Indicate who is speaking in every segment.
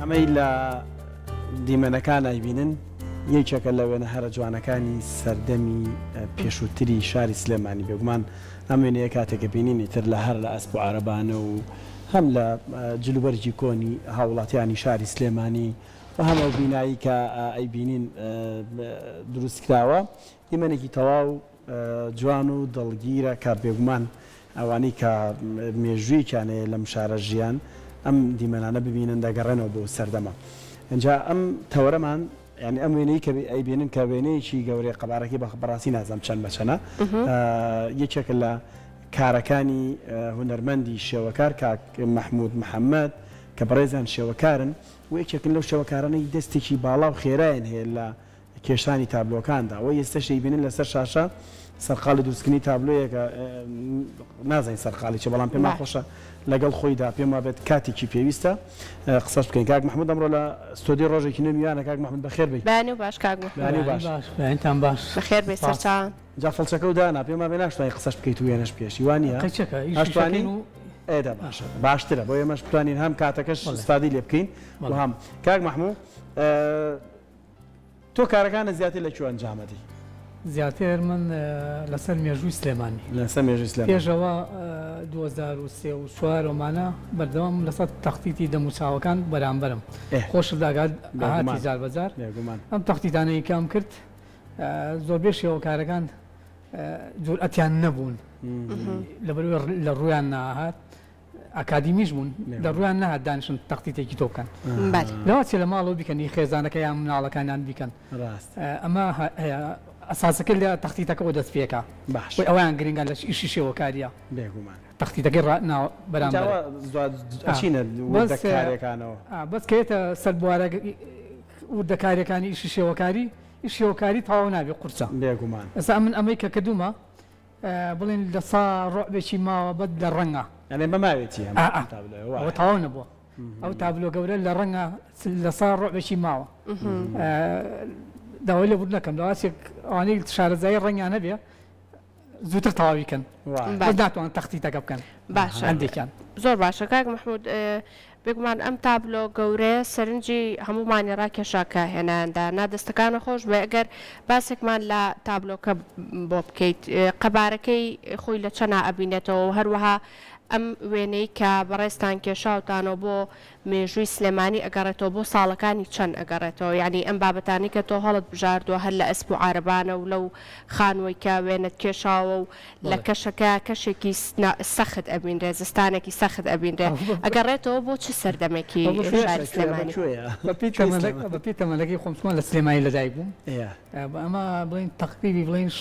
Speaker 1: ئەمەی لە دیمەنەکان ئایبینن یەکێکە لە وێنە هەرە جوانەکانی سەردەمی پێشووتری شاری سلێمانی بێگومان ئەم وێنەیە کاتێکە بینینی تر لە هەر لە ئەسپ و عەرەبانە و هەم لە جلوبەرجی کۆنی هاوڵاتیانی شاری سلێمانی و هەمە بینایی کە ئەیبینین دروستکراوە دیمەنێکی تەواو جوان و دڵگیرە کە بێگومان ئەوانەی کە مێژووییانەیە لەم شارە ژیان ئەم دیمەنانە ببینن دەگەڕێنەوە بۆ سەردەما. اینجا ئەم تەوەرەمان ینی ئەم وێنەی کە ئەیبینن کە وێنەیەکی گەورەی قەبارەکەی بەڕاستی نازانم چەند بەچەنە یەکێک لە کارەکانی هونەرمەندی شێوەکار کاک مەحموود محەممەد کە بەڕێزان شێوەکارن و یەکێکن لەو شێوەکارانەی دەستێکی باڵا و خێرایەن هەیە لە کێشانی تابلۆکاندا و ئێستاشەی بینن لەسەر شاشە سەرقاڵی دروستکردنی تابلۆیەکە نازانین سەرقاڵی چێ بەڵام پێم خۆشە لەگەڵ خۆیدا پێم وابێت کاتێکی پێویستە قسەش بکەین. کاک مەحموود ئەمڕۆ لە ستۆدیۆ ڕۆژێکی نوێیانە کاک مەحموود بەخێر بێت.
Speaker 2: بەیانی و باش کاک
Speaker 3: بەیانتان باش
Speaker 2: بەخێر بێت سەرچاوان.
Speaker 1: جا فەڵچەکە و دانا پێم وابێ ناشتوانی قسەش بکەیت و وێنەش پێشی وانە هەشتوانین ئێدا باشە باشترە بۆ ئێمەش بتوانین هەم کاتەکەش استادی لێ بکەین و هەم کاک مەحموود تۆ کارەکانە زیاتر لەکوێ ئەنجامەدی؟
Speaker 3: زیاتر من لەسەر مێژووی سلێمانی
Speaker 1: لەسەر مێژووی سلێمانی
Speaker 3: پێشەوە 2003 و 4 ومانە بەردەوام لەسەر تەختیتی دەموچاوەکان بەرامبەرم خۆش داگات هاتی جار بەجار ئەم تەختیتانەی کام کرد زۆربەی شێوەکارەکان جورئەتیان نەبوون لەبەرەوەی لە ڕوویان ناهات ئاکادیمیش بوون لە ڕویان نەهات دانیشن تەختیتێکی تۆ بکەن لەوە چێ لە ماڵەوە بیکەنی خێزانەکە یان مناڵەکانیان بیکەن ئەمە ئەساسەکە لە تەختیتەکەەوە دەست پێکە ئەویان گرنگان لە ئیشی شێوەکاریە تەختیتەکەی
Speaker 1: بەرامبەرەکانەوە
Speaker 3: بەس کێتە سەر بوارە وردەکاریەکانی ئیشی شێوەکاری شێوەکاری تاوا نابێ قورسە
Speaker 1: بێگومان
Speaker 3: ئەسا من ئەمەی کە کردومە بڵێن لە سا ڕۆبێکی ماوە بەد لە ڕەنگە
Speaker 1: ئەێ بەماوێتی
Speaker 3: ئەوە تاوا نەبووە ئەو تابلۆ گەورە لە ڕەنگە لە سا ڕۆبێکی ماوە داوای لە بود نەکەم داواسێک ئەوانەی شارەزایی ڕەنگیان هەبێ زووتر تەواویکەن ناتوان تەختیتەکە بکەن
Speaker 2: باشە
Speaker 3: هەندێکیان
Speaker 2: زۆر باشە کاک مەحموود بێگومان ئەم تابلۆ گەورەیە سەرنجی هەمومانی ڕاکێشاکە هێناندا نادەستەکانە خۆش بێ ئەگەر باسێکمان لە تابلۆکە بۆ بکەیت قەبارەکەی خۆی لە چەنا ئەبینێتەوە و هەروەها ئەم وێنەی کە بەڕێستان کێشاوتانەوە بۆ مێژووی سلێمانی ئەگەڕێتەوە بۆ ساڵەکانی چەند ئەگەڕێتەوە یعنی ئەم بابەتانی کە تۆ هەڵت بژاردووە هەر لە ئەسپ و عارەبانە و لەو خانووی کە وێنت کێشاوە و لە کەشەکە کەشێکی سەخت ئەبینرێ زستانێکی سەخت ئەبینرێ ئەگەڕێتەوە بۆ چ سەردەمێکی شاری سلێمانی
Speaker 3: بەپی تەمەلەکەی خۆمچوان لە سلێمانی لەدایک بووم ئەمە بڵین تەقریبی بڵین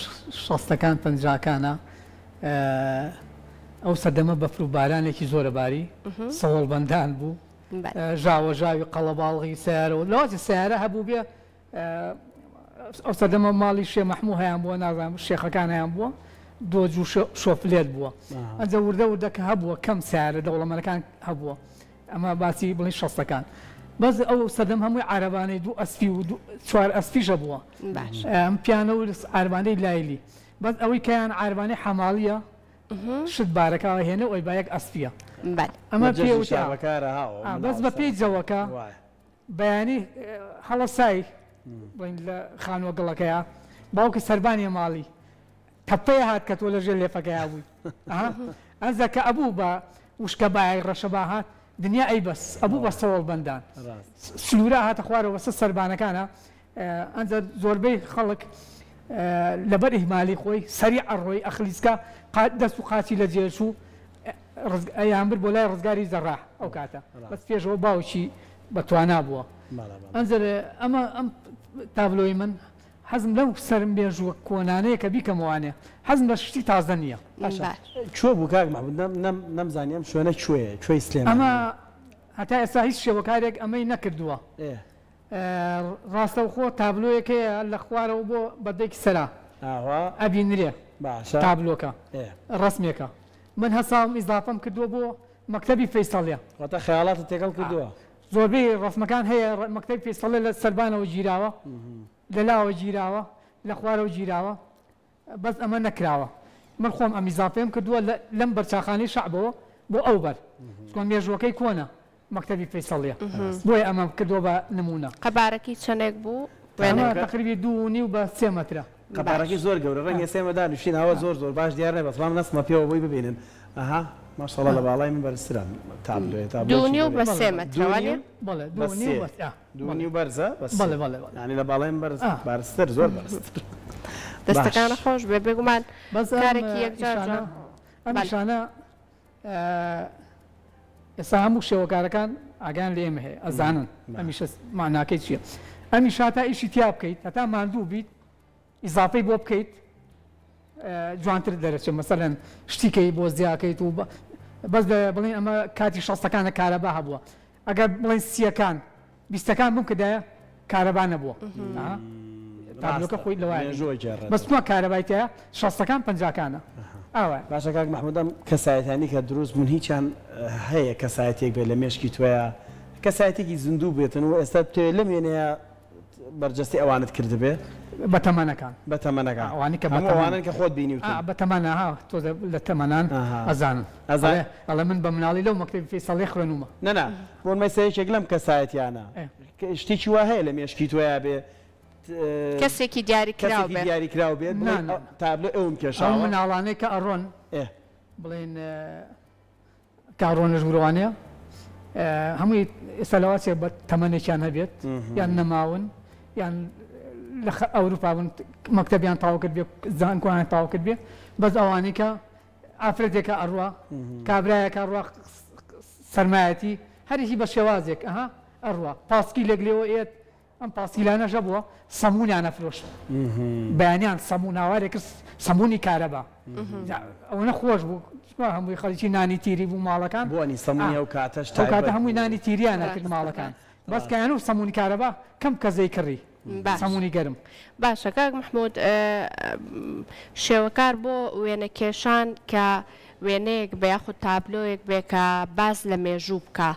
Speaker 3: 60ەکان 50ەکانە ئەو سەردەمە بەفر و بارانێکی زۆرە باری سەوڵبەندان بوو ژاوە ژاوی قەڵەباڵغی سیارەوە لەوازی سیارە هەبوو بێ ئەو سەردەمە ماڵی شێ مەحموو هەیان بووە نازانم شێخەکان هەیان بووە دۆج و شۆفلێت بووە ئەنجە وردە وردەکە هەبووە کەم سیارە دەوڵەمەنەکان هەبووە ئەمە باسی بڵین 60ەکان بەس ئەو سەردەم هەمووی عارەبانەی 2 ئەسپی و 4 ئەسپیشە بووە ئەم پیانە و عارەبانەی لایلی بەس ئەوەی کەیان عارەبانەی حەماڵیە شت بارەکەەوە هێنە ئەوی باەک ئەسپیە ئەمە بەس بە پێی جەوەکە بەیانی هەڵەسای لە خانوە گڵەکەیە باوکی سەربانی ماڵی تەپەیە هات کە تۆ لە ژێر لێفەکەیا بووی ئەنجەکە ئەبوو بە وشکە باەک ڕەشە هات دنیا ئەی بەس ئەبوو بە سەوڵبەندان سلورە هاتە خوارەوە بەسە سەربانەکانە ئەنجە زۆربەی خەڵک لەبەر ئیهمالی خۆی سەریع ئەڕۆی ئەخلیسکە دەست و قاچی لە جێش و ئەیان بر بۆ لای ڕزگاری زەڕاح ئەو کاتە بەس پێشەوە باوکی بەتوانا بووە ئەنجە ئەمە ئەم تابلۆی من حەزم لەو سەرم بێژووە کۆنانەیە کە بیکەمەوانێ حەزم بە شتی تازە نییە
Speaker 1: کوێ بوو کاک مەحموود نەمزانیم شوێنە کوێیە کوێی سلێمانی
Speaker 3: ئەمە هەتا ئێستا هیچ شێوەکارێک ئەمەی نەکردووە ڕاستەوخۆ تابلۆیەکەیە لە خوارەوە بۆ بەدەیکی سەرا ئەبینرێ تابلۆکە ڕسمێکە من هەساڵم ئیزافەم کردووە بۆ مەکتەبی فەیسەڵیە
Speaker 1: واتە خەیاڵاتت تێکەڵ کردووە
Speaker 3: زۆربەی ڕسمەکان هەیە مەکتەبی فەیسەڵێ لە سەربانەوە گیراوە لە لاوە گیراوە لە خوارەوە گیراوە بەس ئەمە نەکراوە من خۆم ئەم ئیزافەیەم کردووە لەم بەرچاخانەی شەعبەوە بۆ ئەو بەر چۆن مێژوەکەی کۆنە مەکتەبی فەیسەڵیە بۆیە ئەمە کردووە بە نمونە.
Speaker 2: قەبارەکی چەندێک بوو؟
Speaker 3: ئەمە تقریبی 2.5 بە 3 مەترە.
Speaker 1: قەبارەکەی زۆر گەورە ڕەنگە 3 مەدا نووشینەوە زۆر باش دیار نەبێت بەڵام نەسمە پێوە بۆی ببینن. ئەها ماشەڵڵا لە باڵای من بەرزترە تابلۆیە
Speaker 2: 2.5 بە 3 مەترەوانێ؟
Speaker 3: بەڵێ
Speaker 1: 2.5 بەرزە
Speaker 3: بەڵێ
Speaker 1: ینی لە باڵای من بەرزتر زۆر بەرزتر.
Speaker 2: دەستەکانە خۆش بێ بێگومان کارێکی یەکجار
Speaker 3: ئەمیشانە ئێستا هەموو شێوەکارەکان ئاگیان لێ ئێمە هەیە ئەزانن ئەمیشە معناکەی چییە. ئەمیشا تا ئیشی تیا بکەیت هەتا ماندوو بیت ئیزافەی بۆ بکەیت جوانتر دەرەچێت مەسەلەن شتیکەی بۆ زیاکەیت و بەس بڵین ئەمە کاتی 60ەکانە کارەبا هەبووە ئەگەر بڵین 30ەکان 20ەکان بم کردایە کارەبا نەبووە تابلۆکە خۆی لەوایە بەس تۆ کارەبایتەیە 60ەکان 50ەکانە.
Speaker 1: باشە کاک محمودەم کەسایەتانی کە دروست بوون هیچیان هەیە کەسایەتێک بێت لە مێشکی توۆیە کەسایەتێکی زیندوو بێتن و ئێستا توێ لەم وێنەیە بەرجەستی ئەوانت کردبێ
Speaker 3: بە تەمەنەکان
Speaker 1: ئەوانی کە ئەوانن کە خۆت بینی
Speaker 3: بە تەمەنەها تۆ لە تەمەنان ئەزانن ئەڵێ من بە مناڵی لەو مەکتەبی فەیسەڵی خوێنومە
Speaker 1: نەنا بۆن مەسەیەکێک لەم کەسایەتیانە شتێکی وا هەیە لە مێشکی توۆیە بێ
Speaker 2: کەسێکی
Speaker 1: دیاریکراو بێت تابلۆ ئەوم کێشاوە
Speaker 3: مناڵانەی کە ئەڕۆن بڵێن کاڕۆنە ژوورەوانەیە هەمووی ئێستا لەواتێ بە تەمەنێکیان هەبێت یان نەماون یان لە ئەوروپا بوون مەکتەبیان تاوا کرد بێ زانکۆیان تاوا کرد بێ بەس ئەوانەی کە ئافرەتێکە ئەڕوا کابرایەکە ڕوا سەرمایەتی هەرێکی بە شێوازێک ئەڕوا پاسکی لەگلێەوە ئێت ئەم پاسیلانەژە بووە سەمونیان نەفرۆشت بەیانیان سەمون هاوارێک کرد سەمونی کارەبا ئەوە نەخۆش بوو هەمووی خەڵکی نانی تیری بوو ماڵەکان
Speaker 1: بۆنی سەمونی ئەو کاتەش
Speaker 3: ئەو کاتە هەمووی نانی تیریان نەکرد ماڵەکان بەس کەیان و سەمونی کارەبا کەم کەزەی کڕی سەمونی گەرم.
Speaker 2: باشە کاک محمود شێوەکار بۆ وێنە کێشان کە وێنەیەک بە یاخود تابلۆیەک بێ کە باز لە مێژوو بکە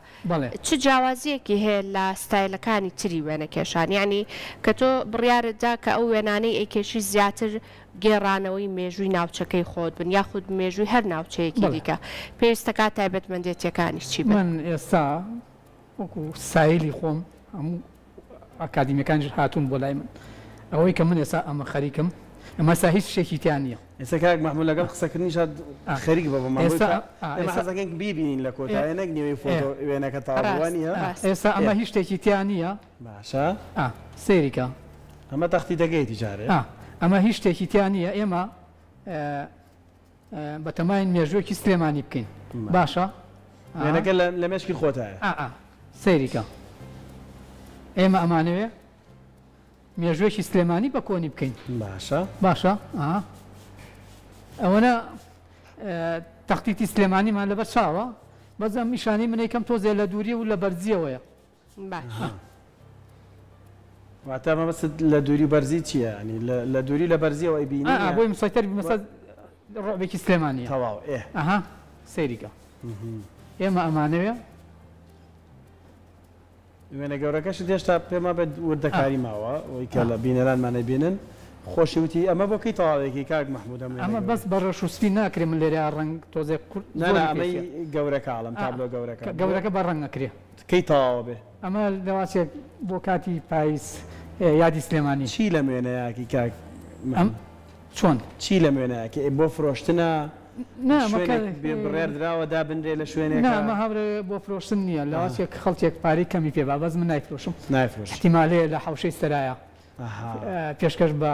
Speaker 2: چ جیاوازیەکی هەیە لە ستایلەکانی تری وێنە کێشان یعنی کە تۆ بڕیارتدا کە ئەو وێنانەی ئەیکێشی زیاتر گێڕانەوەی مێژووی ناوچەکەی خۆت بن یاخود مێژووی هەر ناوچەیەکی دیکە پێویستە کات تایبەتمەندێتیەکانی چی بن؟
Speaker 3: من ئێستا وەکو سایلی خۆم هەموو ئاکادیمیەکانش هاتوون بۆ لای من ئەوەی کە من ئێستا ئەمە خەریکم ئەمە سا هیچ شتێکی تیان نییە.
Speaker 1: ئێستا کاک محمود لەگەڵ قسەکردنی شاد خەریک بە ئێمە حەزەکەین بیبینین لە کۆتایە نەک نێوەی فۆتۆ وێنەکە تاوانیە
Speaker 3: ئێستا ئەمە هیچ شتێکی تیان نییە.
Speaker 1: باشە
Speaker 3: سێریکە
Speaker 1: ئەمە تەختی دەگەیتی جارێ
Speaker 3: ئەمە هیچ شتێکی تیان نییە ئێمە بە تەماین مێژوویەکی سلێمانی بکەین باشە
Speaker 1: وێنەکە لە مێشکی خۆتایە
Speaker 3: سێریکە ئێمە ئەمانەوێ مێژوێکی سلێمانی بە کۆنی بکەین باشە ئەوەنە تەختیتی سلێمانیمان لەبەر چاوە بەزەم میشانی من یکەم تۆزێ لە دووری و لە بەرزیەوەیە
Speaker 1: واتە مەبەست لە دووری بەرزی چییە لە دووری لە بەرزیەوە ئەیبینی
Speaker 3: بۆی مسایتەر مەسە ڕۆبێکی سلێمانی
Speaker 1: تەواو
Speaker 3: سەیریکە ئێمە ئەمانەوێ
Speaker 1: وێنە گەورەکەش هێشتا پێما بێت وردەکاری ماوە ئەوەی کە لە بینەرانمانە بینن خۆشیوتی ئەمە بۆکەی تەواوێکی کاک محمود
Speaker 3: ئەمە بەس بە ڕەشوسپی ناکرێ من لێرە ڕنگ تۆزێ
Speaker 1: ئەمەی گەورەکە ئاڵم تابلۆ
Speaker 3: گەورەکە بە ڕنگ نەکرێ
Speaker 1: کەی تەواوە بێ
Speaker 3: ئەمە لەواسێک بۆ کاتی پاییس یادی سلێمانی
Speaker 1: چی لە وێنەیەکی کاک
Speaker 3: چۆن
Speaker 1: چی لە وێنەیەکی بۆ فرۆشتنە بڕێردراوە دابنرێ لە شوێنێک
Speaker 3: نامە هەورە بۆ فرۆشتن نییە لەواسێک خەڵکێک پارەی کەمی پێ بەس من نایفرۆشم احتیمالەیە لە حوشەی سەرایە پێشکەش بە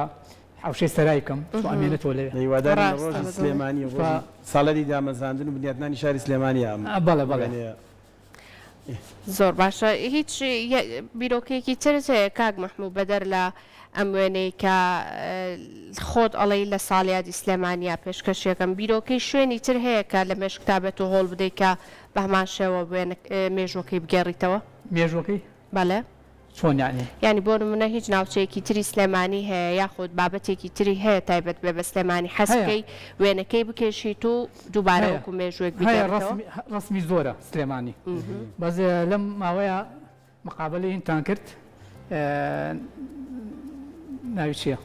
Speaker 3: حوشەی سەرای بکەم ئەمێنێتەوە لێ
Speaker 1: هیواداری ڕۆژی سلێمانی ساڵەری دامەزراندن و بنیاتنانی شاری سلێمانی
Speaker 3: بەڵێ
Speaker 2: زۆر باشە هیچ بیرۆکەیەکی ترت هەیە کاک محمود بەدەر لە ئەم وێنەی کە خۆت ئەڵەی لە ساڵیادی سلێمانیا پێشکەشیەکەم بیرۆکەی شوێنی تر هەیە کە لە مێش کتابێت و هۆڵ بدەیت کە بە هەمان شێوە مێژوەکەی بگێڕیتەوە
Speaker 3: مێژوەکەی
Speaker 2: بەڵێ
Speaker 3: چۆن
Speaker 2: ینی بۆ نمونە هیچ ناوچەیەکی تری سلێمانی هەیە یاخود بابەتێکی تری هەیە تایبەت بێ بە سلێمانی حەزەکەی وێنەکەی بکێشیت و دووبارە وەکو مێژوێک
Speaker 3: ڕسمی زۆرە سلێمانی بەس لەم ماوەیە مقابلەی هینتان کرد ناوی چییە؟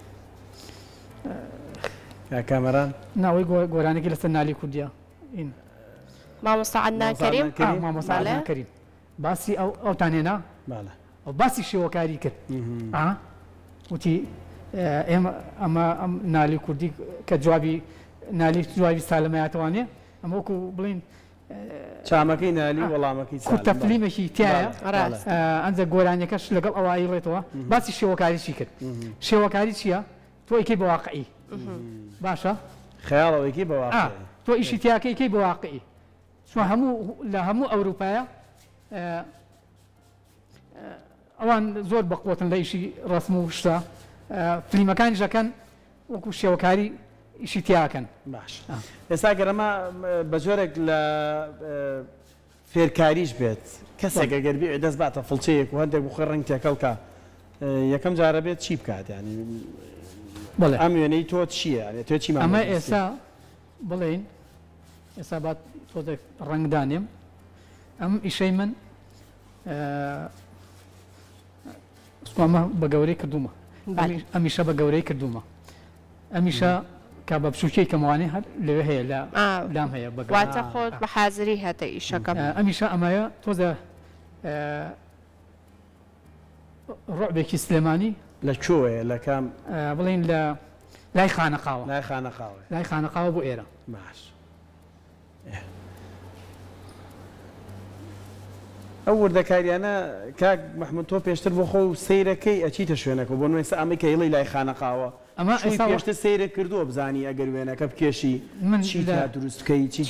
Speaker 1: کامەران
Speaker 3: ناوەی گۆرانێکی لەسەر نالی کوردیا
Speaker 2: مامۆستا عەدنان کەریم
Speaker 3: مامۆستا عەدنان کەریم باسی ئەوتانێنا ئەو باسی شێوەکاری کرد وتی ئێمە ئەمە ئەم نالی کوردی کە جوابی نالی جوابی سالمەیەتوانێ ئەمە وەکو بڵین
Speaker 1: چامەکەی نالی وەڵامەکەی
Speaker 3: تەفلیمێکی تایە ئەنجە گۆرانیەکەش لەگەڵ ئەوایی ڵێتەوە باسی شێوەکاریشی کرد شێوەکاری چییە تۆ ئیکەی بە واقعی باشە
Speaker 1: خەیاڵەوەیکی بە واقعی
Speaker 3: تۆ ئیشی تیاکەیکەی بە واقعی چون لە هەموو ئەوروپایە ئەوان زۆر بەقوتن لە ئیشی ڕسم و شتە فلیمەکانی ژەکەن وەکو شێوەکاری ئیشی تیاکەن
Speaker 1: باش ئێستا گەرەمە بە جۆرێک لە فێرکاریش بێت کەسێک ئەگەر دەست باتە فڵچەیەک و هەندێک بخۆی ڕنگ تێکەڵکە یەکەم جارە بێت چی بکات ینی ئەم وێنەی تۆ چییە تۆ چی
Speaker 3: ئەمە ئێستا بڵێن ئێستا بات تۆ ڕنگدانێم ئەم ئیشەی من ئەمە بە گەورەی کردومە ئەمیشە بە گەورەی کردومە ئەمیشە کە بە بچووکەی کەموانێ هەر لەوێ هەیە لام هەیە
Speaker 2: بەواتە خۆت بە حازری هەتە ئیشەکەم
Speaker 3: ئەمیشە ئەمایە تۆزە ڕۆبێکی سلێمانی
Speaker 1: لە کوێ لە کام
Speaker 3: بڵین لە لای خانەقاوە لای خانەقاوە بۆ ئێرە
Speaker 1: باش ئەو وردەکاریانە کاک محمود تۆ پێشتر بۆ خۆ و سەیرەکەی ئەچیتە شوێنەکە بۆ نوێسە ئەمە کەیڵی لای خانەقاوە
Speaker 3: ئەمە
Speaker 1: پێشتر سەیرە کردووە بزانی ئەگەر وێنەکە بکێشی من چی دروستکەی چی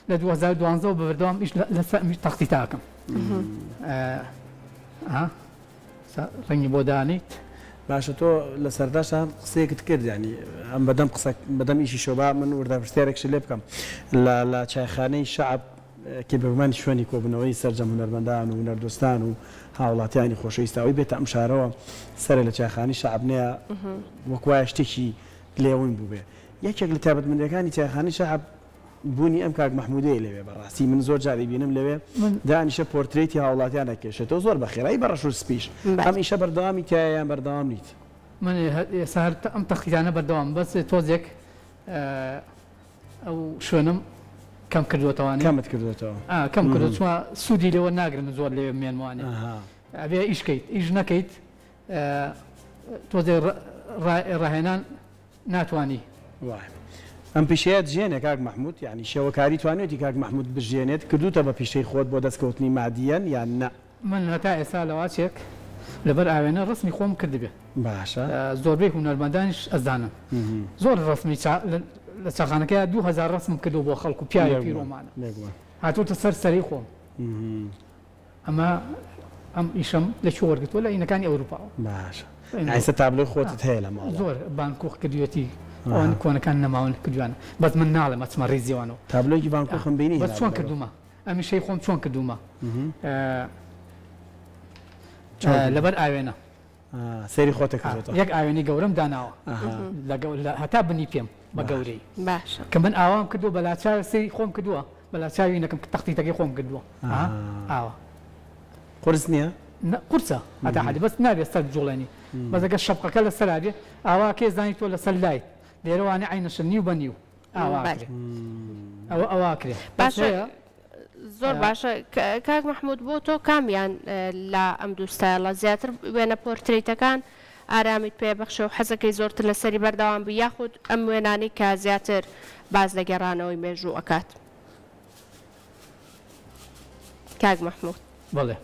Speaker 3: لە 2012 بەبەردەوام لەسەر تەختی تاکەم ڕەنگی بۆ دانیت
Speaker 1: باشە تۆ لە سەرداشە قسەیەکت کرد ینی ئەم بەدەم ئیشی شۆبا من وردەپرسیارێکش لێ بکەم لە چایخانەی شعب کە بەگومانی شوێنی کۆبوونەوەی سەرجەم هونەرمەندان و هونەردۆستان و هاوڵاتیانی خۆشەویستاوی بێتە ئەم شارەوە سەرێ لە چایخانی شعب نییە وەکوایە شتێکی لێوین بوو بێ یەکێک لە تایبەتمەندەکانی چایخانی شعب بوونی ئەم کاک محمودەیە لەوێ بەڕاستی من زۆر جاری بینم لەوێ دانیشە پۆرترێتی هاوڵاتیان دەکێشێتەوە زۆر بەخێرایی بەڕەش و سپیش ئەم ئیشە بەردەوامی تایەیان بەردەوام نیت
Speaker 3: من ئێستا ئەم تەخیتانە بەردەوام بەس تۆزێک ئەو شوێنم کەم کردوێتەوە
Speaker 1: کەمت کردوێتەوە
Speaker 3: کەم کردو چوە سوودی لێوە ناگرن زۆر لێ مێنوانێ ئەبێ ئیشکەیت ئیش نەکەیت تۆزێ ڕاهێنان ناتوانی
Speaker 1: ئەم پیشەیە ژێنێ کاک محمود یعنی شێوەکاری توانێتی کاک محمود بژێنێت کردوتە بە پیشەی خۆت بۆ دەستکەوتنی مادیەن یان نە
Speaker 3: من هەتا ئێستا لەواچێک لەبەر ئاوێنە ڕسمی خۆم کردبێ
Speaker 1: باشە
Speaker 3: زۆربەی هونەرمەندانیش ئەزانم زۆر ڕسمی لە چاخانەکە 2000 ڕسم کردو بۆ خەڵکو و پیاوی پیرۆمانە هاتوتە سەری خۆم ئەمە ئەم ئیشەم لەکوێ وەرگتووە لە عینەکانی ئەوروپاوە
Speaker 1: باشە ئایستا تابلۆی خۆتت هەیە لە ماڵ
Speaker 3: زۆر بانکۆخ کردوێتی ئەوان کۆنەکان نەماون کردوانە بەس من ناڵێ مەچمە ڕێزیوانەوە
Speaker 1: تابلۆی بانکۆخم بینی
Speaker 3: بەس چۆن کردومە ئەمیشەی خۆم چۆن کردومە لەبەر ئاوێنە
Speaker 1: سەیری خۆتە کردوتەوە
Speaker 3: یەک ئاوێنی گەورەم داناوە هەتا بنی پێم بە گەورەی
Speaker 2: باشە
Speaker 3: کە من ئاوام کردووە بەلاچاوی سەیری خۆم کردووە بەلاچاوی نەکەم تەختیتەکەی خۆم کردووە ئاوە
Speaker 1: قرس نییە
Speaker 3: قورسە هەتا حەدی بەس نابێت سەر جوڵێنی بەزەگە شەپقەکە لە سەرابێ ئاوا کێ زانی تۆ لە سەر لایت لێرەوانێ عینەشە نیو بە نیو ئاواکرێ ئەوە ئەواکرێ
Speaker 2: باشە زۆر باشە کاک محمود بۆ تۆ کامیان لە ئەم دووستایڵە زیاتر وێنە پۆرتریتەکان ئارامیت پێبەخشە و حەزەکەی زۆرتر لەسەری بەردەوام بی یاخود ئەم وێنانی کە زیاتر باز لە گەڕانەوەی مێژوو ئەکات کاک محمود
Speaker 3: بڵێ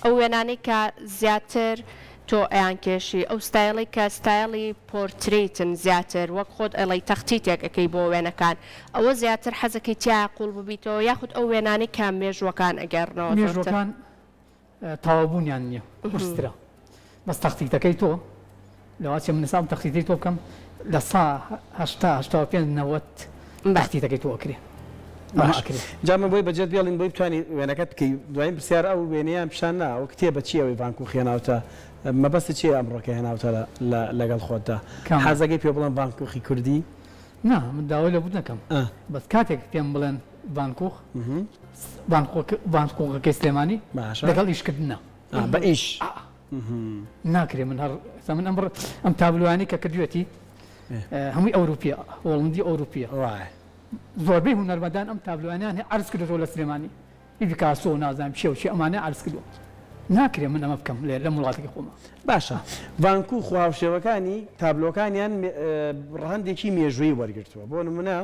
Speaker 2: ئەو وێنانی کە زیاتر تۆ ئەیان کێشی ئەو ستایلی کە ستایلی پۆرتریتن زیاتر وەک خۆت ئەڵی تەختیتێک ئەەکەی بۆ وێنەکان ئەوە زیاتر حەزەکەی تیا قوڵ ببیتەوە یاخود ئەو وێنانی کە مێژوەکان ئەگەڕنەوە
Speaker 3: مێژوەکان تەواوبوونیان نییە قورسترا بەس تەختیتەکەی تۆ لەواچێ من نسام تەختیتی تۆ بکەم لە 1995 تەختیتەکەی تۆ ئەکرێ
Speaker 1: جامە بۆی بەجێت بێڵین بۆی بتوانانی وێنەکەت بکەی دوایین پرسیار ئەو وێنەیان پیشان ناوە کتێبە چیەوەی بانکو خێناوتە مەبەستە چی ئەمڕۆکە هێناوتە لەگەڵ خۆتدا حەزەکەی پێ بڵێن بانکوخی کوردی
Speaker 3: نا من داوای لە بوو نەکەم بەس کاتێک پێم بڵێن بانکوخ بانکۆخەکەی سلێمانی لەگەڵ ئیشکردنە
Speaker 1: بە ئیش
Speaker 3: ناکرێ من من ئەم تابلوانی کە کردوێتی هەمووی ئەوروپیە وەڵندی ئەوروپیە زۆربەی هونەرمەندان ئەم تابلۆیانیان عرض کردەوە لە سلێمانی پیکاسۆ نازانم چێ و چی ئەمانە عرض کردووە ناکرێ من ئەمە بکەم لە وڵاتێکی خۆمە
Speaker 1: باشە ڤانکو خواوشێوەکانی تابلۆکانیان هەندێکی مێژووی وەرگرتووە بۆ نمونە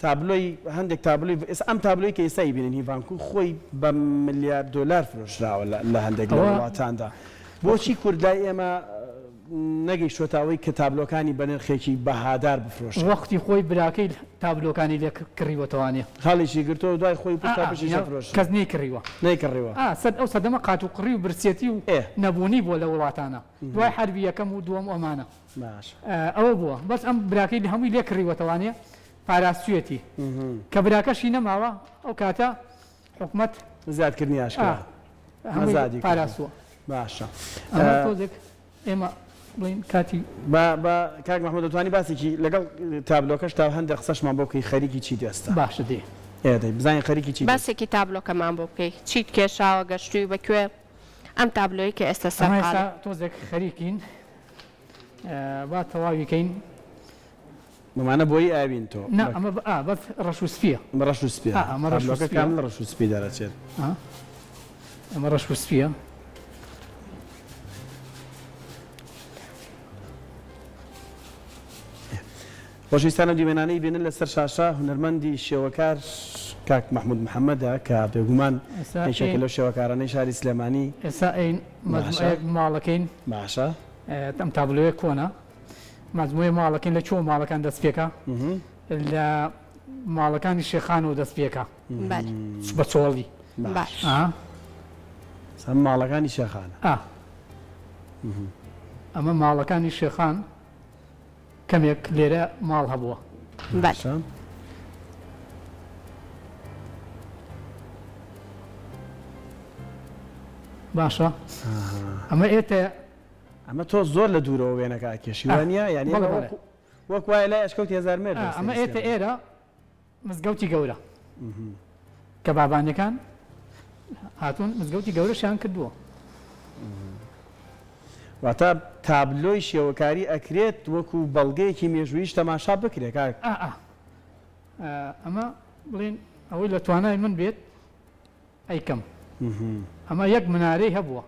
Speaker 1: تابلۆی هەندێک تابلۆی ئەم تابلۆی کە ئێستا بینن ڤانکو خۆی بە ملیارد دلار فرۆشراوە لە هەندێک لە وڵاتاندا بۆچی کوردای ئێمە نەگەیشتوەتەوەی کە تابلۆکانی بە نرخێکی بەهادار بفرۆشن
Speaker 3: وەختی خۆی براکەی تابلۆکانی لێ کڕیوەتەوانێ
Speaker 1: خاڵێکی گرتەوە دوای خۆی پشتەپشی
Speaker 3: کەس نەیکڕیوە
Speaker 1: نەیکڕیوە
Speaker 3: ئەو سەدەمە قات و قڕی و برسێتی و نەبوونی بۆ لە وڵاتانە دوای حربی یەکەم و دووەم ئەمانە ئەوە بووە بەس ئەم براکەی لە هەمووی لێ کڕیوەتەوانێ پاراستوێتی کە براکەشی نەماوە ئەو کاتە حکومەت
Speaker 1: زیادکردنی ئاشکرا
Speaker 3: پاراستووە
Speaker 1: باشە
Speaker 3: تۆزێک ئێمە بڵین کاتی
Speaker 1: بە کاک مەحموود دەتوانی باسێکی لەگەڵ تابلۆکەش تا هەندێک قسەشمان بۆ بکەی خەریکی چی دەستە
Speaker 3: باشە دێ
Speaker 1: ئێدەی بزانین خەریکی چی
Speaker 2: باسێکی تابلۆکەمان بۆ بکەی چیت کێشاوە گەشتووی بەکوێ ئەم تابلۆی کە ئێستا سەرقال
Speaker 3: تۆزێک خەریکین با تەواویکەین
Speaker 1: بمانە بۆی ئاوین تۆ
Speaker 3: ئەمە بەس ڕەش و سپیە
Speaker 1: ڕەش و سپیە تابلۆکە کامل ڕەش و سپی دەرەچێت
Speaker 3: ئەمە ڕەش و سپیە
Speaker 1: خۆشەویستانە دیوێنانەی بینن لەسەر شاشە هونەرمەندی شێوەکار کاک مەحموود محەممەدە کە بێگومان شەکە لەو شێوەکارانەی شاری سلێمانی
Speaker 3: ئێستا ئەین ماڵەکەین
Speaker 1: باشە
Speaker 3: ئەم تابلۆیە کۆنا مجموعی ماڵەکەین لە چۆ ماڵەکان دەست پێکە لە ماڵەکانی شێخان و دەست پێکە بە چۆڵی
Speaker 1: ماڵەکانی شێخانە
Speaker 3: ئەمە ماڵەکانی شێخان کەمێک لێرە ماڵ هەبووە باشە ئەمە ئێتە
Speaker 1: ئەمە تۆ زۆر لە دوورەوە وێنەکە کێشیوانە یعنی وەک وایە لای ئەشکەوت هزار مێر
Speaker 3: ئەمە ئێتە ئێرە مزگەوتی گەورە کە بابانەکان هاتوون مزگەوتی گەورەشیان کردووە
Speaker 1: واتە تابلۆی شێوەکاری ئەکرێت وەکو بەڵگەیەکی مێژوویش تەماشا بکرێت کاک
Speaker 3: ئەمە بڵێن ئەوەی لە توانای من بێت ئەیکەم ئەمە یەک منارەی هەبووە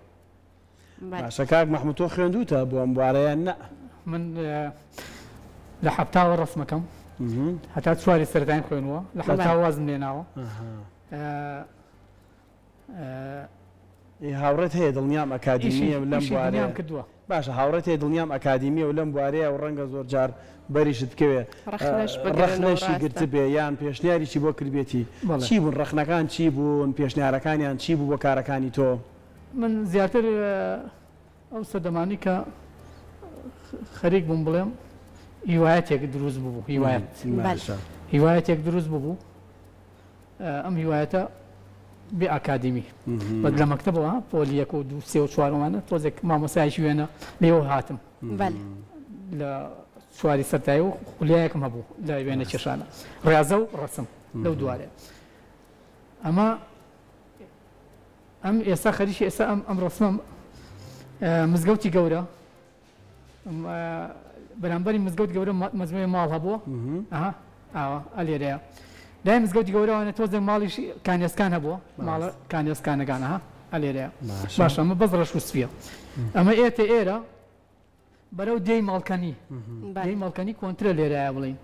Speaker 1: باشە کاک مەحموود تۆ خوێندووتە بۆ ئەم بوارەیان نە
Speaker 3: من لە حەبتاوە ڕسمەکەم هەتا چواری سەرەتاییم خوێنووە لە حەبتا وازم لێناوە
Speaker 1: هاوڕێت هەیە دڵنیام ئەکادیمیە لەم
Speaker 3: بوارەیە کردووە
Speaker 1: باشە هاوڕێت هەیە دڵنیام ئەکادیمیە و لەم بوارەیە و ڕەنگە زۆر جار بەریشت بکەوێ ڕەخنەشی گرت بێ یان پێشنیاریی بۆ کردبێتی چی بوون ڕەخنەکان چی بوون پێشنیارەکانیان چی بوو بۆ کارەکانی تۆ
Speaker 3: من زیاتر ئەو سەدەمانی کە خەریک بووم بڵێم هیوایەتێک دروست بوو هیوایەتێک دروست بوو ئەم هیوایەتە بێ ئاکادیمی بەد لە مەکتەبەوە پۆلیەک و دو سێ و چوارمانە تۆزێک مامۆسایشی وێنە لێەوە هاتم لە چواری سەرتایی و خولیایەکم هەبوو لە وێنە کێشانە ڕاضە و ڕسم لەو دوارێ ئەمە ئەم ئێستا خەریکی ئێستا ئەم ڕسمم مزگەوتی گەورە بەرامبەری مزگەوت گەورە مەجموعی ماڵ هەبووە ئاوە ئەلێرەیە لای مزگەوتی گەورەوانە تۆزێک ماڵیش کانێسکان هەبووە ماڵە کانێسکانەکانە لێرەیە باشە ئەمە بەس ڕەش و سپیە ئەمە ئێتە ئێرە بەرەو دێی ماڵکەنی دێی ماڵکەنی کۆنترە لێرایە بڵین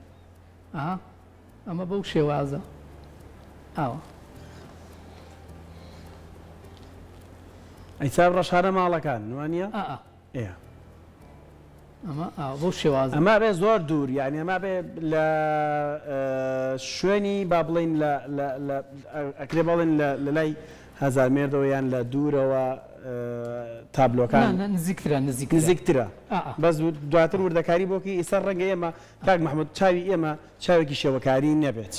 Speaker 3: ئەمە بەو شێوازە ئاوە
Speaker 1: ئەیسا ڕەشارە ماڵەکان وانە
Speaker 3: ئەمە بۆ شێواز
Speaker 1: ئەمە بێ زۆر دوور یعنی ئەمە بێ لە شوێنی با بڵین ئەکرێ بڵێن لە لای هەزار مێردەوە یان لە دوورەوە تابلۆکان نزیکترە بەس دواتر وردەکاری بۆکی ئێستا ڕەنگە ئێمە کاک مەحموود چاوی ئێمە چاوێکی شێوەکاری نەبێت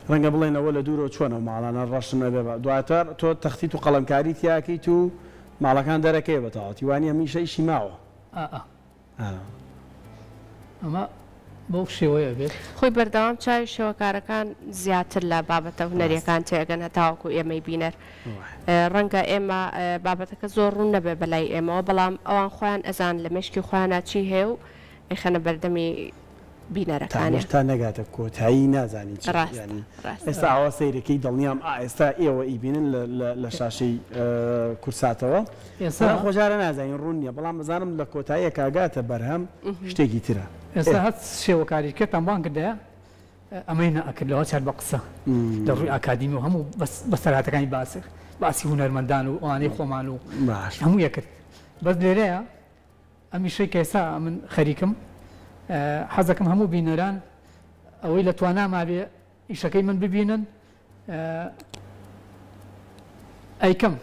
Speaker 1: ڕەنگە بڵێنەوە لە دوورەوە چۆنە ماڵانە ڕەشمە بێ دواتر تۆ تەختیت و قەڵەمکاری تیاکەیت و ماڵەکان دەرەکەی بەتەواوەتی وانی هەمیشە ئیشی ماوە
Speaker 3: ئەمە بۆ شێوەیە بێت
Speaker 2: خۆی بەردەوام چاوی شێوەکارەکان زیاتر لە بابەتە هونەریەکان تێگەن هەتاوەکو ئێمەی بینەر ڕەنگە ئێمە بابەتەکە زۆر ڕوون نەبێ بەلای ئێمەوە بەڵام ئەوان خۆیان ئەزان لە مشکی خۆیانە چی هەیە و ئەیخەنە بەردەمی بینەرەکانی
Speaker 1: تا نەگاتە کۆتایی نازانی ینی ئێستا ئەوە سەیرەکەی دڵنیام ئێستا ئێوە ئیبینن لە شاشەی کورساتەوە خۆجارە نازانین ڕوون نیە بەڵام بزانم لە کۆتاییە کاگاتە بەرهەم شتێکی ترە
Speaker 3: ئێستا هەت شێوەکاریکردان بان کردەیە ئەمەی نەکردەوە چار بە قسە لە ڕووی ئاکادیمی و هەموو بەسەراتەکانی باسی هونەرمەندان و ئەوانەی خۆمان و هەموو یەکرد بەس لێرەیە ئەمیشەی کە ئێستا من خەریکم حەزەکەم هەموو بینەران ئەوەی لە تواناما بێ ئیشەکەی من ببینن ئەیکەم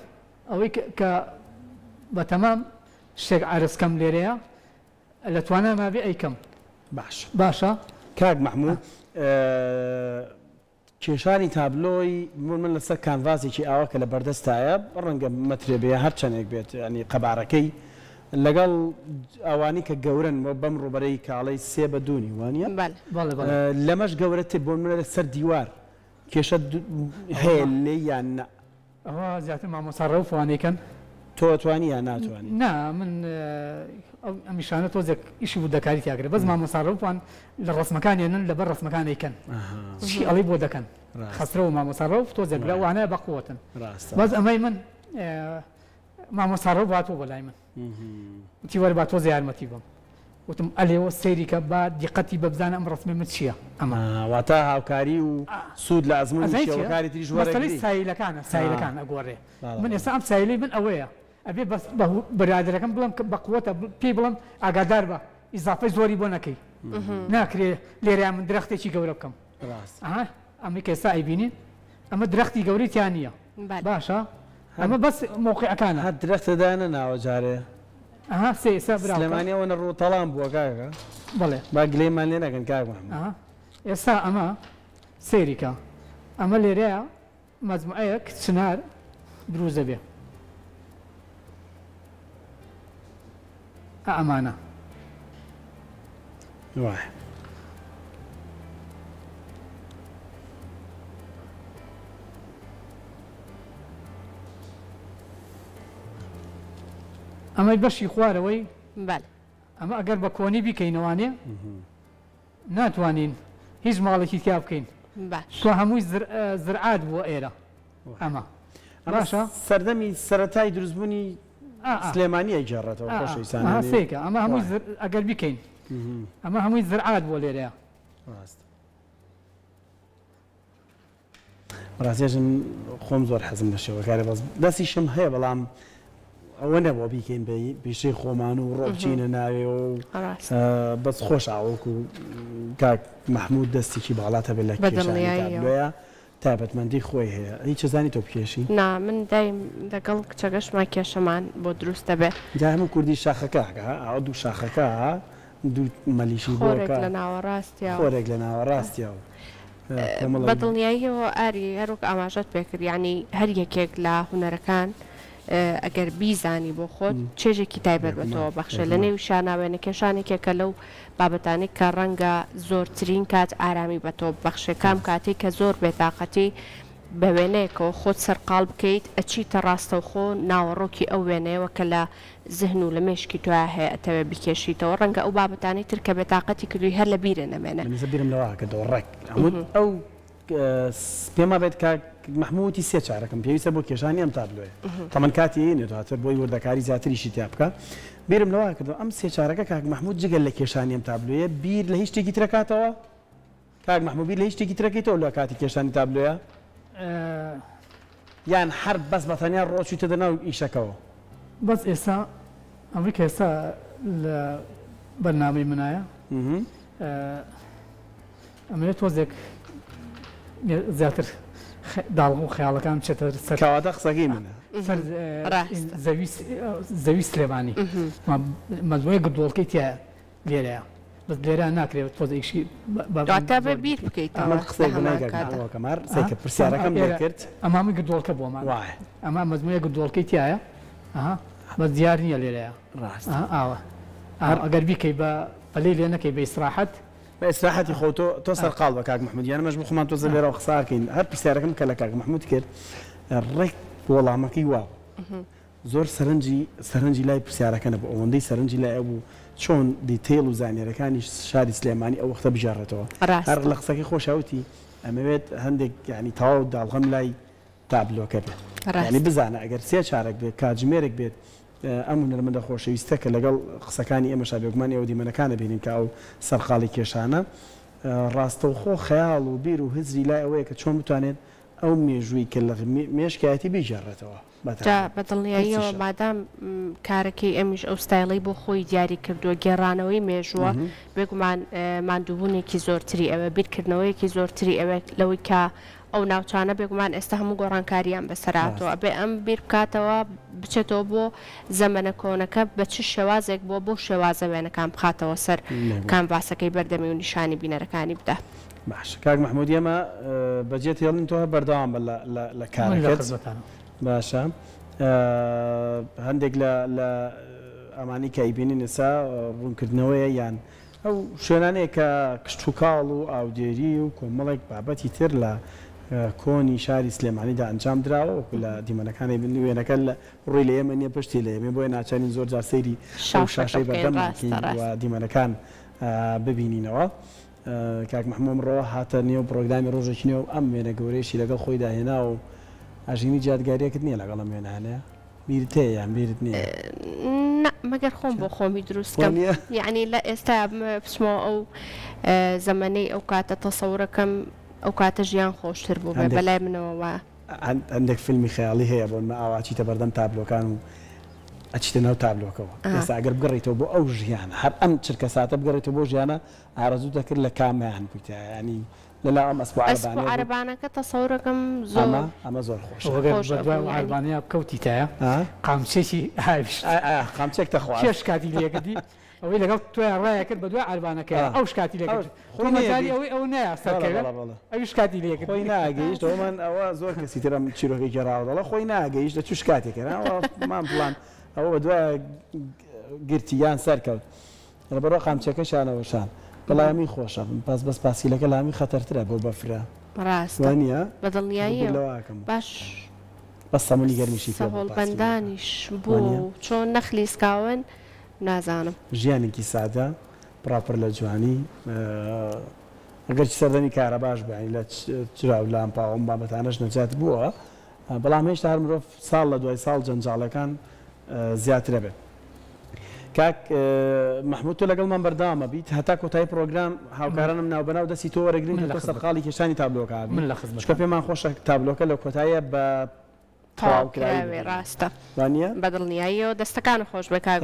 Speaker 3: ئەوەی کە بە تەمام شتێک عرزکەم لێرەیە لە تواناما بێ ئەیکەم باشە
Speaker 1: کاک مەحموود کێشانی تابلۆی من لەسەر کانڤازێکی ئاوا کە لە بەردەستایە ڕەنگە مەترێ بێ هەر چەندێک بێت ینی قەبارەکەی لەگەڵ ئەوانی کە گەورن بەم ڕوبەرەی کاڵەی 3 بە 2 وانە لەمەش گەورەتر بۆ منە لەسەر دیوار کێشە هەیە لێ یان نە
Speaker 3: ئەوە زیاتر مامۆستا ڕەوفوانێکن
Speaker 1: تۆ توانی یان ناتوانانی
Speaker 3: نا من ئەمیشانە تۆزێک ئیشی بوو دەکاری تیاگرێت بەس مامۆستا ڕەوفوان لە ڕسمەکانیانن لەبەر ڕسمەکانێکن چی ئەڵی بۆ دەکەن خەسرەوە مامۆستا ڕەوف تۆزێک لە وانەیە بەقوتن بەس ئەمەی من مامۆستا ڕەوف هاتووە بۆ لای من وتی وەرە با تۆزە یارمەتی بم وتم ئەلێەوە سەیریکە با دیقەتی بە بزانە ئەم ڕسمێ من چییە ئەمە
Speaker 1: واتە هاوکاری و سوود لە ئەزمموی شێوەکاری تریش
Speaker 3: وەرەگری سایلەکان ئەگۆڕێ من ئێستا ئەم سایلەی من ئەوەیە ئەبێ بەرادەرەکەم بڵم بە قووەتە پێی بڵم ئاگادار بە ئیزافەی زۆری بۆ نەکەی ناکرێ لێرەیان من درەختێکی گەورە بکەم ئەمە کە ئێستا ئەیبینین ئەمە درەختی گەوری تیان نییە باشە ئەمە بەس مۆقعەکانە
Speaker 1: هەر درەختەدانە ناوە جارێ
Speaker 3: سلێمانیەوە
Speaker 1: ڕوو تەڵام بووە کاکە
Speaker 3: بڵێ
Speaker 1: با گلەیمان لێ نەکەن کاکمان
Speaker 3: ئێستا ئەمە سێریکە ئەمە لێرەیە مەجموعەیەک چنار دروست دەبێ ئەمانە
Speaker 1: وای
Speaker 3: ئەمەی بەشی خوارەوەی
Speaker 2: ئەمە
Speaker 3: ئەگەر بە کۆنی بیکەینەوانێ ناتوانین هیچ ماڵێکی تیا بکەین تۆ هەمووی زرعات بووە ئێرە ئەمە باشە
Speaker 1: سەردەمی سەرەتای دروستبوونی سلێمانی ئەیجێڕێتەوە
Speaker 3: خۆشەویستانەکە ئەمە هەمووی ئەگەر بیکەین ئەمە هەمووی زرعات بۆ لێرەیە
Speaker 1: ڕاستێژم خۆم زۆر حەزم لە شێوەکاری بەس دەستی شم هەیە بەڵام ئەوە نەبووە بیکەین پیشەی خۆمان و ڕۆبچینە ناوێ و بەس خۆش ئاوەکو کاک مەحموود دەستێکی باڵاتە بێت لە کێشانیە تایبەتمەندی خۆی هەیە هیچ زانی تۆ پێشی
Speaker 2: نا من دایم لەگەڵ کچەگەشتمان کێشەمان بۆ دروست دەبێت
Speaker 1: جا هەموو کوردی شاخەکە ئەو دوو شاخەکە دوو مەلیشی
Speaker 2: خۆرێک لە ناوەڕاستیە
Speaker 1: خۆرێک لە ناوەڕاستیەوە
Speaker 2: بەدڵنیاییەوە ئاری هەروک ئاماژەت پێکرد ینی هەر یەکێک لە هونەرەکان ئەگەر بیزانی بۆ خۆت چێژێکی تایبەت بەتەوە بەخشە لە نێو شاناوێنە کێشانێکێکە لەو بابەتانی کە ڕەنگە زۆرترین کات ئارامی بەتەوە بەخشێ کام کاتی کە زۆر بێتاقەتی بە وێنەیەکەوە خۆت سەرقاڵ بکەیت ئەچیتە ڕاستە و خۆ ناوەڕۆکی ئەو وێنەیەوە کە لە زهن و لە مێشکی توای هەیە ئەتەوێ بکێشیتەوە ڕەنگە ئەو بابەتانی تر کە بێتاقەتی کردووی هەر لە بیرە نەمێنە
Speaker 1: بیرم لەوەکە دۆڕێک ئەو پێما بێت کاک مەحموودی سێ چارەکەم پێویستە بۆ کێشانی ئەم تابلۆیە تەمەەن کاتی نێتواتر بۆی وردەکاری زیاتریشی تیا بکە بیرم لەوە کردەوە ئەم سێ چارەکە کاک مەحموود جگەل لە کێشانی ئەم تابلۆیە بیر لە هیچ شتێکی ترەکاتەوە کاک مەحموود بیر لە هیچ شتێکی ترەکەیتەوە لە کاتی کێشانی تابلۆیە یان هەر بەس بەتەنیا ڕۆچی تە ناو ئیشەکەەوە
Speaker 3: بەس ئێستا ئەمری کە ئێستا لە بەرنامەی منایە ئەمەوێت تۆزێک زیاتر داڵغ و خەیاڵەکان بچێتە
Speaker 1: سەرکەواتە قسەکەی منە
Speaker 3: زەوی سلێمانی مەجموعەیە گردوڵکەی تایە لێرەیە بەس لێرە ناکرێت تۆزێکشی
Speaker 2: دواتە بە بیر بکەیتەوە
Speaker 1: قسەکەمار سێکە پرسیارەکەم کرد
Speaker 3: ئەمامی گردوڵکە بۆمان ئەمە مەجموعەیە گردوڵکەی تایە بەس دیار نییە لێرەیە ئاوە ئەگەر بیکەی بە پەلەی لێ نەکەی بە ئیسراحەت
Speaker 1: بە ئیسراحەتی خۆ تۆ سەرقاڵ بە کاک مەحموود یانە مەش بخۆمان تۆزە لێرەوە قساکەین هەر پرسیارەکەم کە لە کاک مەحموود کرد ڕێک وەڵامەکەی واو زۆر سەرنجی لای پرسیارەکەنە بۆ ئەوەندەی سەرنجی لای ئەوبوو چۆن دیتیل و زانێرەکانی شاری سلێمانی ئەو وەختە بژارێتەوە هەر لە قسەکەی خۆشەوتی ئەمەوێت هەندێک ینی تەواو داڵغەم لای تابلۆکە بێت ینی بزانە ئەگەر سێ چارەک بێت کاتژمێرێک بێت ئەم هونەرمەندە خۆشەویستە کە لەگەڵ قسەکانی ئێمەشا بێگومان ئێوە دیمەنەکانە بینین کە ئەو سەرقاڵی کێشانە ڕاستەوخۆ خەیاڵ و بیر و هزری لای ئەوەیە کە چۆن بتوانێت ئەو مێژووی کە لە مێشکایەتی بیژێڕێتەوە
Speaker 2: بەدڵنیاییەوە مادام کارەکەی ئەمیش ئەو ستایڵی بۆ خۆی دیاری کردووە گێڕانەوەی مێژووە بێگومان ماندووبوونێکی زۆرتری ئەوە بیرکردنەوەیەکی زۆرتری ئەوە لەوەی کە ئەو ناوچانە بێگومان ئێستا هەموو گۆڕانکاریان بەسەراتەوە ئەبێ ئەم بیر بکاتەوە بچێتەوە بۆ زەمەنە کۆنەکە بە چ شێوازێک بۆ شێوازە وێنەکان بخاتەوە سەر کانڤاسەکەی بەردەمی و نیشانی بینەرەکانی بدە.
Speaker 1: باش کاک محمود ئێمە بەجێت هێڵین تۆ بەردەوام بە لە کارەکەت باشە هەندێک لە ئەمانی کە ئەیبینین ئێستا ڕوونکردنەوەیە یان ئەو شوێنانەیە کە کشت و کاڵ و ئاودێری و کۆمەڵێک بابەتی تر لە کۆنی شاری سلێمانیدا ئەنجام درراوە وەکو لە دیمەنەکانی وێنەکە لە ڕووی لە ئێمە نییە پشتی لە ئێمە بۆیە ناچارین زۆر جار سەیری شاشەی بەردەم و دیمەنەکان ببینینەوە. کاک محمود ڕۆ هاتە نێو پرۆگرامی ڕۆژێکی نێو ئەم وێنە گەورەیەشی لەگەڵ خۆی داهێنا و ئاژینی جادگاریەکەت نییە لەگەڵ ئەم وێنانەیە بیرت هەیە یان بیرت نییە؟
Speaker 2: مەگەر خۆم بۆ خۆمی دروستکەم یعنی لە ئێستا بچمەوە ئەو زەمانەی ئەو کاتە تەسەورەکەم ئەو کاتە ژیان خۆشتر بوو بەلای منەوە
Speaker 1: هەندێک فیلمی خەیاڵی هەیە بۆ ئاواچیتە بەردەم تابلۆکان و ئەچیتە ناو تابلۆکەوە ئێستا ئەگەر بگەڕیتەوە بۆ ئەو ژیانە هەر ئەم چرکە ساتە بگەڕێتەوە بۆ ژیانە ئارەزوو دەکرد لە کامیان بوویتە ینی لەلا ئەم ئەسپوو
Speaker 2: عەرەبانەکە تەسەورەکەم زۆر
Speaker 1: ئەمە زۆر خۆش
Speaker 3: عەربانەیە بکەوتیتایە قامچێکی
Speaker 1: قامچێک تەخوا
Speaker 3: کێش کاتی لێکردی ئەوەی لەگەڵ توێ ڕایەکرد بە دوای عەربانەکە ئەو شکاتی لێکرد خۆمەزاری ئەوەی ئەو نایە سەرکەوێت ئەوی شکاتی لێکرد
Speaker 1: خۆی ناگەیشت ئەومان ئەوە زۆر کەسی ترم چیرۆکێکی ڕاوەڵە خۆی ناگەیشت لە چ شکاتێکەوە مان بڵان ئەوە بە دوای گرتییان سەرکەوت لە بەرەوە قامچەکەشانەوەشان بەڵامی خۆشە پاس بەس پاسیلەکە لامی خەتەرترە بۆ بەفرە
Speaker 2: ڕاستە بەدڵنیایی باش
Speaker 1: بە سەمەلی گەرمیشی
Speaker 2: هەوڵبەندانیش بوو چۆن نەخلیسکاون نازانم
Speaker 1: ژیانێکی سادە پراپر لە جوانی ئەگەر سەردەمی کارە باش بین لە چراو لامپاوەم بابەتانەش نەجات بووە بەڵام هێشتا هەر مرۆڤ ساڵ لە دوای ساڵ جەنجاڵەکان زیاترە بێت. کاک محمود تۆ لەگەڵمان بەردەوامە بیت هەتا کۆتایی پرۆگرام هاوکارانم ناو بەناو دەستی تۆ وەرەگرین تۆ سەرقاڵی کێشانی تابلۆکە چکە پێمان خۆشە تابلۆکە لە کۆتاییە بە
Speaker 2: تەواوکراوێ ڕاستە
Speaker 1: وانە
Speaker 2: بەدڵنیاییەوە دەستەکان خۆش بە کاک